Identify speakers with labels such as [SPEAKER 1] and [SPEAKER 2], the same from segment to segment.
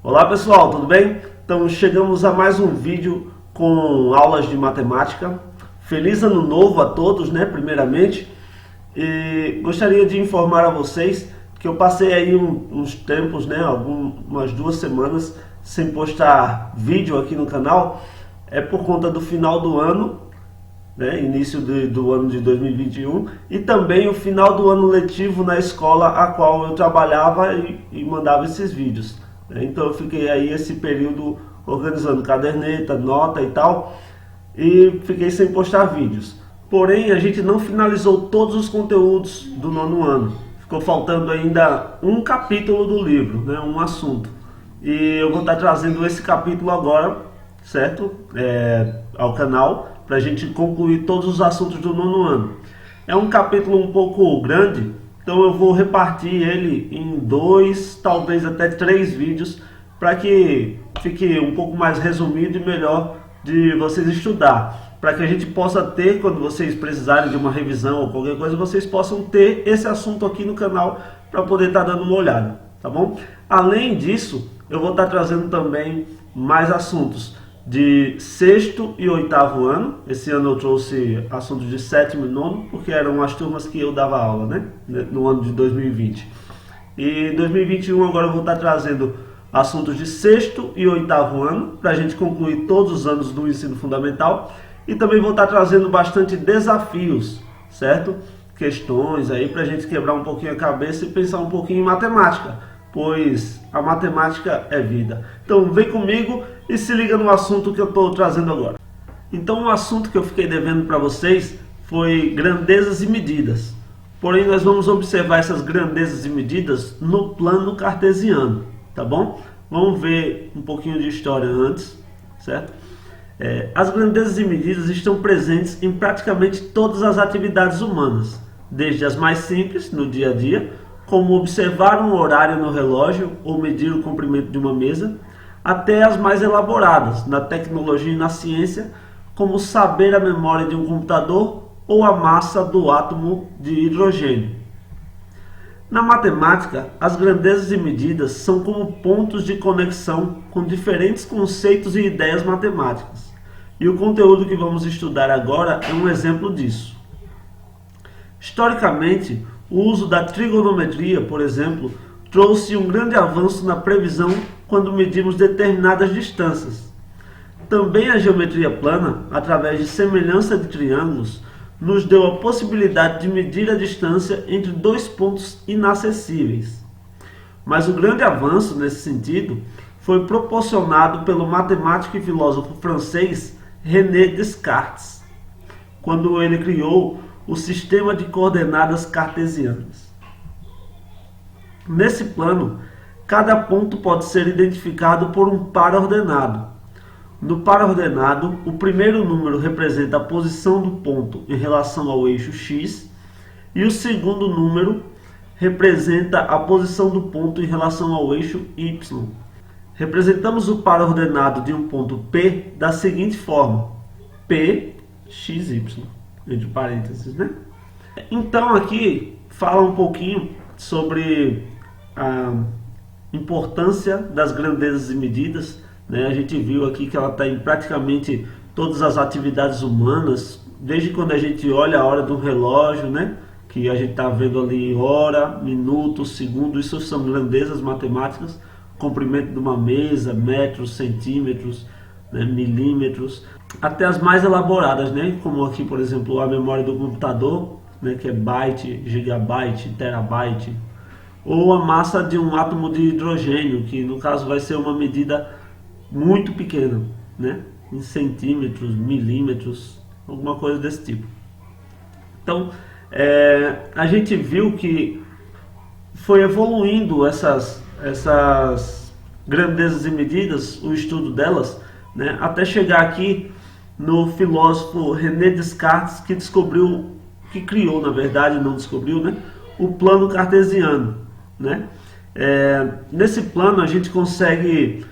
[SPEAKER 1] Olá pessoal, tudo bem? Então chegamos a mais um vídeo com aulas de matemática. Feliz ano novo a todos, né? Primeiramente. E gostaria de informar a vocês que eu passei aí uns tempos, né? Umas 2 semanas sem postar vídeo aqui no canal. É por conta do final do ano, né? Início do ano de 2021 e também o final do ano letivo na escola a qual eu trabalhava e mandava esses vídeos. Então eu fiquei aí esse período organizando caderneta, nota e tal, e fiquei sem postar vídeos. Porém, a gente não finalizou todos os conteúdos do 9º ano. Ficou faltando ainda um capítulo do livro, né, um assunto. E eu vou estar trazendo esse capítulo agora, certo? Ao canal, para a gente concluir todos os assuntos do 9º ano. É um capítulo um pouco grande, então eu vou repartir ele em 2, talvez até 3 vídeos, para que fique um pouco mais resumido e melhor de vocês estudar. Para que a gente possa ter, quando vocês precisarem de uma revisão ou qualquer coisa, vocês possam ter esse assunto aqui no canal para poder estar dando uma olhada, tá bom? Além disso, eu vou estar trazendo também mais assuntos de 6º e 8º ano. Esse ano eu trouxe assuntos de 7º e 9º, porque eram as turmas que eu dava aula, né? No ano de 2020. E em 2021 agora eu vou estar trazendo assuntos de 6º e 8º ano, para a gente concluir todos os anos do ensino fundamental. E também vou estar trazendo bastante desafios, certo? Questões aí para a gente quebrar um pouquinho a cabeça e pensar um pouquinho em matemática, pois a matemática é vida. Então vem comigo e se liga no assunto que eu estou trazendo agora. Então o assunto que eu fiquei devendo para vocês foi grandezas e medidas. Porém nós vamos observar essas grandezas e medidas no plano cartesiano, tá bom? Vamos ver um pouquinho de história antes, certo? As grandezas e medidas estão presentes em praticamente todas as atividades humanas, desde as mais simples, no dia a dia, como observar um horário no relógio ou medir o comprimento de uma mesa, até as mais elaboradas, na tecnologia e na ciência, como saber a memória de um computador ou a massa do átomo de hidrogênio. Na matemática, as grandezas e medidas são como pontos de conexão com diferentes conceitos e ideias matemáticas. E o conteúdo que vamos estudar agora é um exemplo disso. Historicamente, o uso da trigonometria, por exemplo, trouxe um grande avanço na previsão quando medimos determinadas distâncias. Também a geometria plana, através de semelhança de triângulos, nos deu a possibilidade de medir a distância entre 2 pontos inacessíveis. Mas o grande avanço nesse sentido foi proporcionado pelo matemático e filósofo francês René Descartes, quando ele criou o sistema de coordenadas cartesianas. Nesse plano, cada ponto pode ser identificado por um par ordenado. No par ordenado, o primeiro número representa a posição do ponto em relação ao eixo x e o segundo número representa a posição do ponto em relação ao eixo y. Representamos o par ordenado de um ponto P da seguinte forma: P, x, y, entre parênteses, né? Então aqui fala um pouquinho sobre a importância das grandezas e medidas, né? A gente viu aqui que ela está em praticamente todas as atividades humanas, desde quando a gente olha a hora do relógio, né? Que a gente está vendo ali hora, minuto, segundo, isso são grandezas matemáticas. Comprimento de uma mesa, metros, centímetros, né, milímetros, até as mais elaboradas, né, como aqui, por exemplo, a memória do computador, né, que é byte, gigabyte, terabyte, ou a massa de um átomo de hidrogênio, que no caso vai ser uma medida muito pequena, né, em centímetros, milímetros, alguma coisa desse tipo. Então, a gente viu que foi evoluindo essas grandezas e medidas, o estudo delas, né, até chegar aqui no filósofo René Descartes, que criou, na verdade, não descobriu, né, o plano cartesiano, né? Nesse plano a gente consegue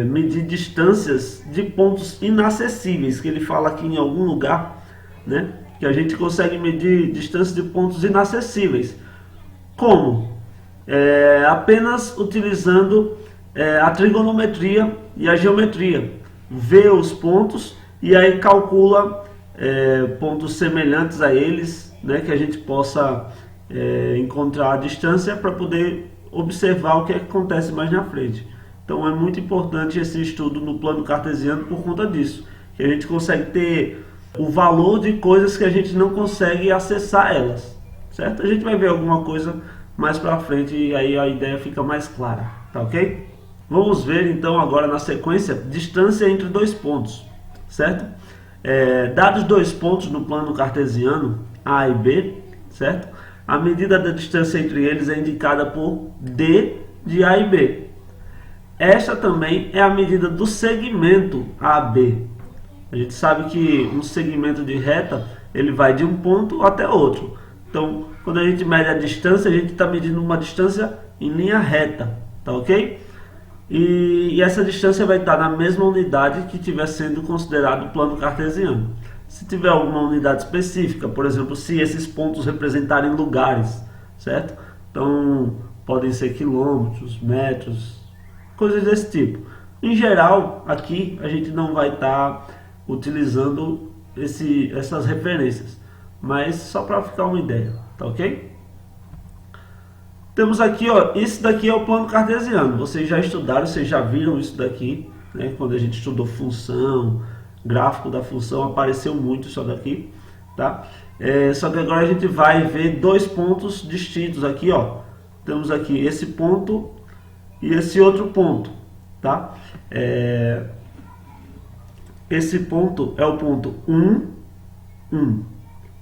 [SPEAKER 1] medir distâncias de pontos inacessíveis, que ele fala aqui em algum lugar, né, que a gente consegue medir distâncias de pontos inacessíveis. Como? Apenas utilizando a trigonometria e a geometria. Vê os pontos e aí calcula pontos semelhantes a eles, né, que a gente possa encontrar a distância para poder observar o que acontece mais na frente. Então é muito importante esse estudo no plano cartesiano por conta disso, que a gente consegue ter o valor de coisas que a gente não consegue acessar elas, certo? A gente vai ver alguma coisa mais para frente e aí a ideia fica mais clara, tá ok? Vamos ver então agora na sequência distância entre dois pontos, certo? Dados dois pontos no plano cartesiano A e B, certo? A medida da distância entre eles é indicada por D de A e B. Esta também é a medida do segmento AB. A gente sabe que um segmento de reta ele vai de um ponto até outro. Então, quando a gente mede a distância, a gente está medindo uma distância em linha reta, tá ok? E essa distância vai estar na mesma unidade que estiver sendo considerado o plano cartesiano. Se tiver alguma unidade específica, por exemplo, se esses pontos representarem lugares, certo? Então, podem ser quilômetros, metros, coisas desse tipo. Em geral, aqui a gente não vai estar utilizando essas referências, mas só para ficar uma ideia, tá ok? Temos aqui, ó, isso daqui é o plano cartesiano. Vocês já estudaram, vocês já viram isso daqui, né? Quando a gente estudou função, gráfico da função, apareceu muito isso daqui, tá? Só que agora a gente vai ver dois pontos distintos aqui, ó. Temos aqui esse ponto e esse outro ponto, tá? Esse ponto é o ponto 1, 1.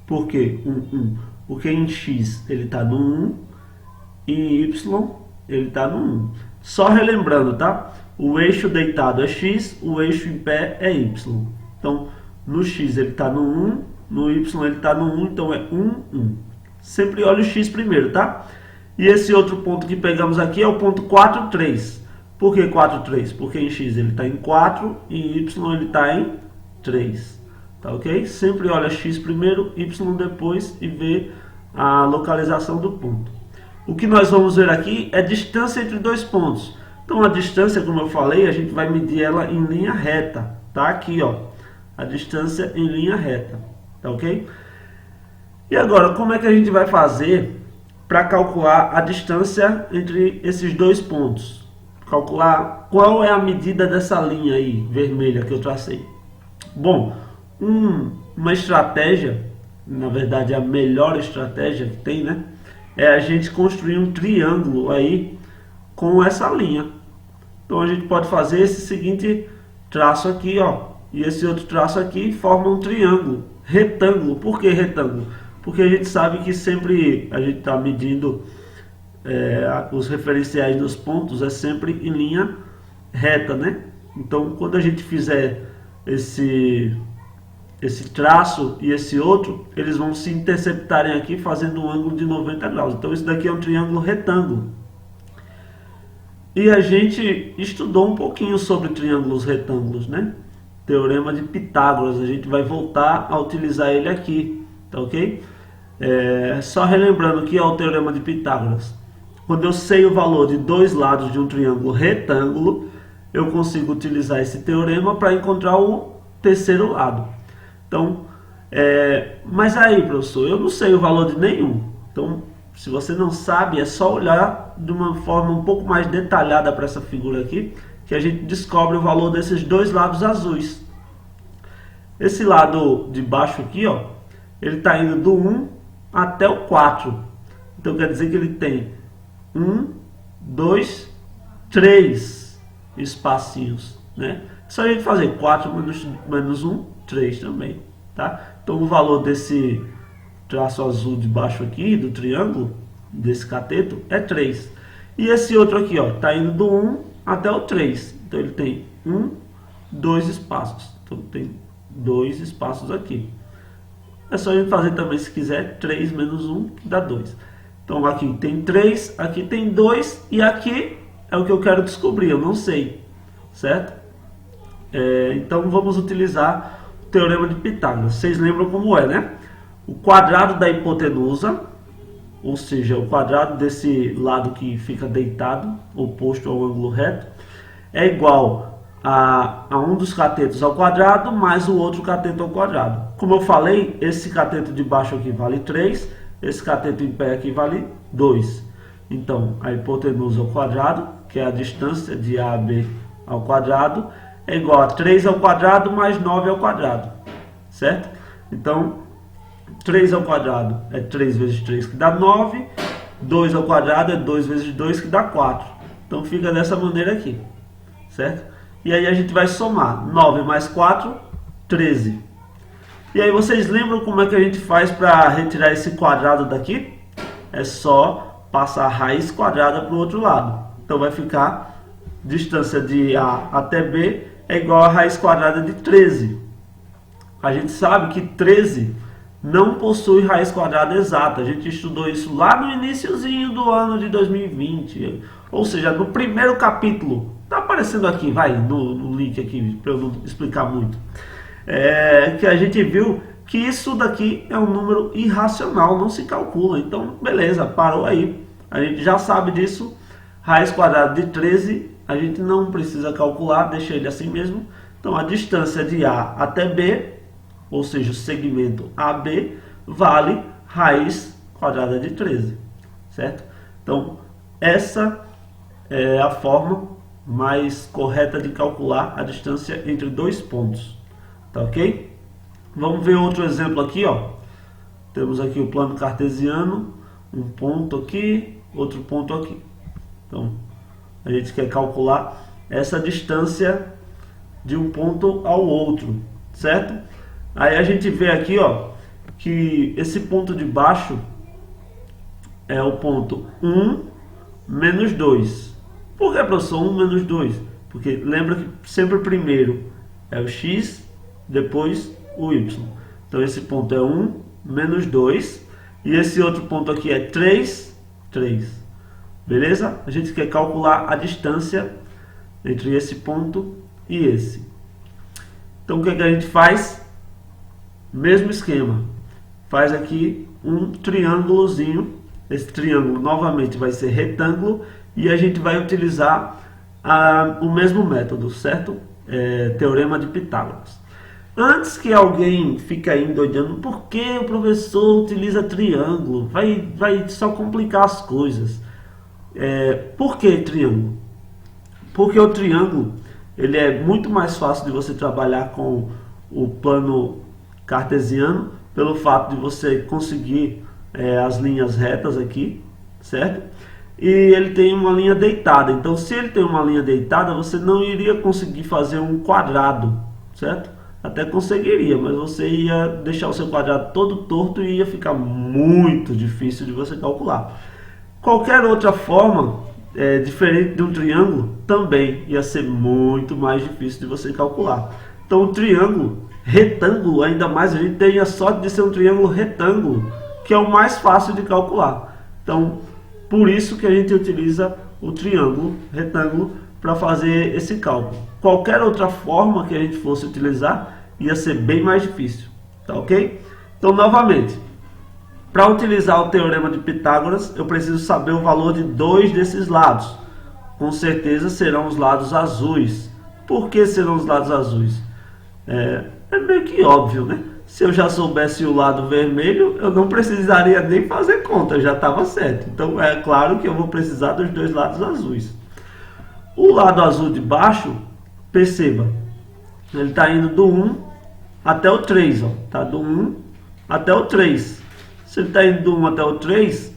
[SPEAKER 1] Por que 1, 1? Porque em x ele está no 1 e em y ele está no 1. Só relembrando, tá? O eixo deitado é x, o eixo em pé é y. Então, no x ele está no 1, no y ele está no 1, então é 1, 1. Sempre olha o x primeiro, tá? E esse outro ponto que pegamos aqui é o ponto 4, 3. Por que 4, 3? Porque em x ele está em 4 e em y ele está em 3. Tá ok? Sempre olha x primeiro, y depois e vê a localização do ponto. O que nós vamos ver aqui é distância entre dois pontos. Então a distância, como eu falei, a gente vai medir ela em linha reta. Tá aqui, ó. A distância em linha reta. Tá ok? E agora, como é que a gente vai fazer para calcular a distância entre esses dois pontos? Calcular qual é a medida dessa linha aí, vermelha, que eu tracei. Bom, uma estratégia, na verdade a melhor estratégia que tem, né? É a gente construir um triângulo aí com essa linha. Então a gente pode fazer esse seguinte traço aqui, ó. E esse outro traço aqui forma um triângulo, retângulo. Por que retângulo? Porque a gente sabe que sempre a gente está medindo os referenciais dos pontos é sempre em linha reta, né? Então quando a gente fizer esse traço e esse outro, eles vão se interceptarem aqui fazendo um ângulo de 90 graus. Então isso daqui é um triângulo retângulo. E a gente estudou um pouquinho sobre triângulos retângulos, né? Teorema de Pitágoras, a gente vai voltar a utilizar ele aqui, tá ok? Só relembrando que é o Teorema de Pitágoras. Quando eu sei o valor de dois lados de um triângulo retângulo, eu consigo utilizar esse teorema para encontrar o terceiro lado. Então, mas aí, professor, eu não sei o valor de nenhum. Então, se você não sabe, é só olhar de uma forma um pouco mais detalhada para essa figura aqui, que a gente descobre o valor desses dois lados azuis. Esse lado de baixo aqui, ó, ele está indo do 1 até o 4. Então, quer dizer que ele tem 1, 2, 3 espacinhos, né? É só a gente fazer 4 menos 1, 3 também, tá? Então o valor desse traço azul de baixo aqui, do triângulo, desse cateto, é 3. E esse outro aqui, ó, tá indo do 1 até o 3. Então ele tem 2 espaços. Então tem 2 espaços aqui. É só a gente fazer também, se quiser, 3 menos 1, que dá 2. Então aqui tem 3, aqui tem 2 e aqui é o que eu quero descobrir, eu não sei, certo? Então vamos utilizar o Teorema de Pitágoras. Vocês lembram como é, né? O quadrado da hipotenusa ou seja, o quadrado desse lado que fica deitado, oposto ao ângulo reto, é igual a um dos catetos ao quadrado mais o outro cateto ao quadrado. Como eu falei, esse cateto de baixo aqui vale 3, esse cateto em pé aqui vale 2. Então, a hipotenusa ao quadrado, que é a distância de A a B ao quadrado, é igual a 3 ao quadrado mais 9 ao quadrado, certo? Então, 3 ao quadrado é 3 vezes 3, que dá 9. 2 ao quadrado é 2 vezes 2, que dá 4. Então, fica dessa maneira aqui, certo? E aí a gente vai somar 9 mais 4, 13. E aí vocês lembram como é que a gente faz para retirar esse quadrado daqui? É só passar a raiz quadrada para o outro lado. Então vai ficar distância de A até B é igual a raiz quadrada de 13. A gente sabe que 13 não possui raiz quadrada exata. A gente estudou isso lá no iniciozinho do ano de 2020. Ou seja, no primeiro capítulo. Está aparecendo aqui, vai, no link aqui, para eu não explicar muito. Que a gente viu que isso daqui é um número irracional, não se calcula. Então, beleza, parou aí. A gente já sabe disso. Raiz quadrada de 13, a gente não precisa calcular, deixa ele assim mesmo. Então, a distância de A até B, ou seja, o segmento AB, vale raiz quadrada de 13, certo? Então, essa é a forma mais correta de calcular a distância entre dois pontos, tá ok? Vamos ver outro exemplo aqui, ó. Temos aqui o plano cartesiano, um ponto aqui, outro ponto aqui. Então, a gente quer calcular essa distância de um ponto ao outro, certo? Aí a gente vê aqui, ó, que esse ponto de baixo é o ponto 1 menos 2. Por que, professor, 1 menos 2? Porque lembra que sempre primeiro é o x, depois o y. Então esse ponto é 1 menos 2. E esse outro ponto aqui é 3, 3. Beleza? A gente quer calcular a distância entre esse ponto e esse. Então o que a gente faz? Mesmo esquema. Faz aqui um triângulozinho. Esse triângulo novamente vai ser retângulo. E a gente vai utilizar o mesmo método, certo? Teorema de Pitágoras. Antes que alguém fique aí endoidando, por que o professor utiliza triângulo? Vai só complicar as coisas. Por que triângulo? Porque o triângulo ele é muito mais fácil de você trabalhar com o plano cartesiano, pelo fato de você conseguir as linhas retas aqui, certo? E ele tem uma linha deitada. Então, se ele tem uma linha deitada, você não iria conseguir fazer um quadrado, certo? Até conseguiria, mas você ia deixar o seu quadrado todo torto e ia ficar muito difícil de você calcular. Qualquer outra forma, diferente de um triângulo, também ia ser muito mais difícil de você calcular. Então, o triângulo retângulo, ainda mais, a gente tem a sorte de ser um triângulo retângulo, que é o mais fácil de calcular. Então, por isso que a gente utiliza o triângulo retângulo para fazer esse cálculo. Qualquer outra forma que a gente fosse utilizar ia ser bem mais difícil, tá ok? Então, novamente, para utilizar o teorema de Pitágoras, eu preciso saber o valor de dois desses lados. Com certeza serão os lados azuis. Por que serão os lados azuis? É meio que óbvio, né? Se eu já soubesse o lado vermelho, eu não precisaria nem fazer conta, já estava certo. Então é claro que eu vou precisar dos dois lados azuis. O lado azul de baixo, perceba, ele está indo do 1 até o 3. Está do 1 até o 3. Se ele está indo do 1 até o 3,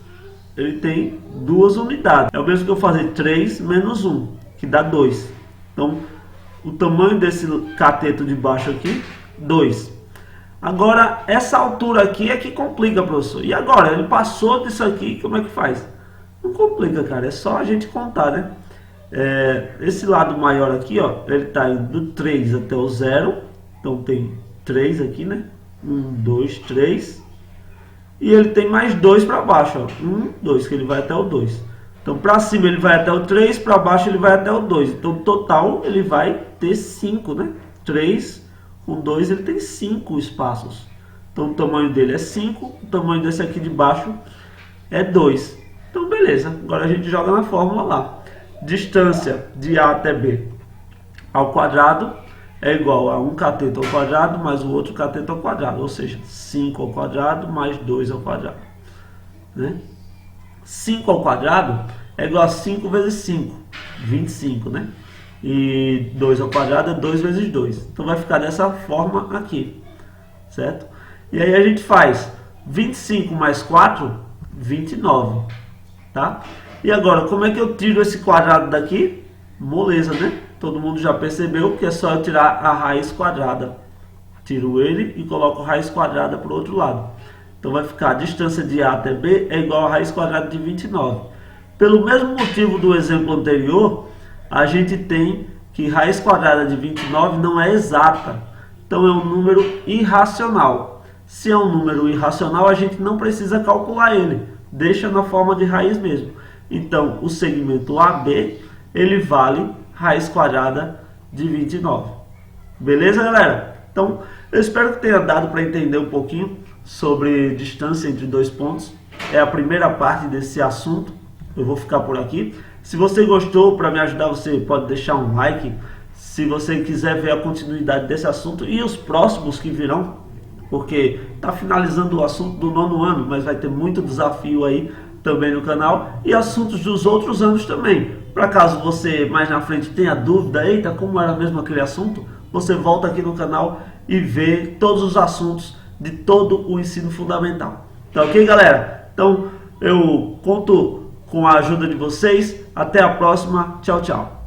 [SPEAKER 1] ele tem duas unidades. É o mesmo que eu fazer 3 menos 1, que dá 2. Então, o tamanho desse cateto de baixo aqui, 2. Agora, essa altura aqui é que complica, professor. E agora? Ele passou disso aqui, como é que faz? Não complica, cara. É só a gente contar, né? Esse lado maior aqui, ó, ele está indo do 3 até o 0. Então, tem 3 aqui, né? 1, 2, 3. E ele tem mais 2 para baixo, ó. 1, 2, que ele vai até o 2. Então, para cima ele vai até o 3, para baixo ele vai até o 2. Então, total, ele vai ter 5, né? 3 com 2, ele tem 5 espaços. Então, o tamanho dele é 5. O tamanho desse aqui de baixo é 2. Então beleza, agora a gente joga na fórmula lá. Distância de A até B ao quadrado é igual a um cateto ao quadrado mais o outro cateto ao quadrado, ou seja, 5 ao quadrado mais 2 ao quadrado, né? 5 ao quadrado é igual a 5 vezes 5, 25, né? E 2 ao quadrado é 2 vezes 2. Então vai ficar dessa forma aqui, certo? E aí a gente faz 25 mais 4, 29, tá? E agora, como é que eu tiro esse quadrado daqui? Moleza, né? Todo mundo já percebeu que é só eu tirar a raiz quadrada. Tiro ele e coloco raiz quadrada para o outro lado. Então vai ficar a distância de A até B é igual a raiz quadrada de 29. Pelo mesmo motivo do exemplo anterior, a gente tem que raiz quadrada de 29 não é exata. Então é um número irracional. Se é um número irracional, a gente não precisa calcular ele. Deixa na forma de raiz mesmo. Então o segmento AB, ele vale raiz quadrada de 29. Beleza, galera? Então eu espero que tenha dado para entender um pouquinho sobre distância entre dois pontos. É a primeira parte desse assunto. Eu vou ficar por aqui. Se você gostou, para me ajudar, você pode deixar um like. Se você quiser ver a continuidade desse assunto e os próximos que virão, porque está finalizando o assunto do 9º ano, mas vai ter muito desafio aí também no canal e assuntos dos outros anos também. Para caso você mais na frente tenha dúvida, eita, como era mesmo aquele assunto, você volta aqui no canal e vê todos os assuntos de todo o ensino fundamental. Tá ok, galera? Então eu conto com a ajuda de vocês. Até a próxima. Tchau, tchau.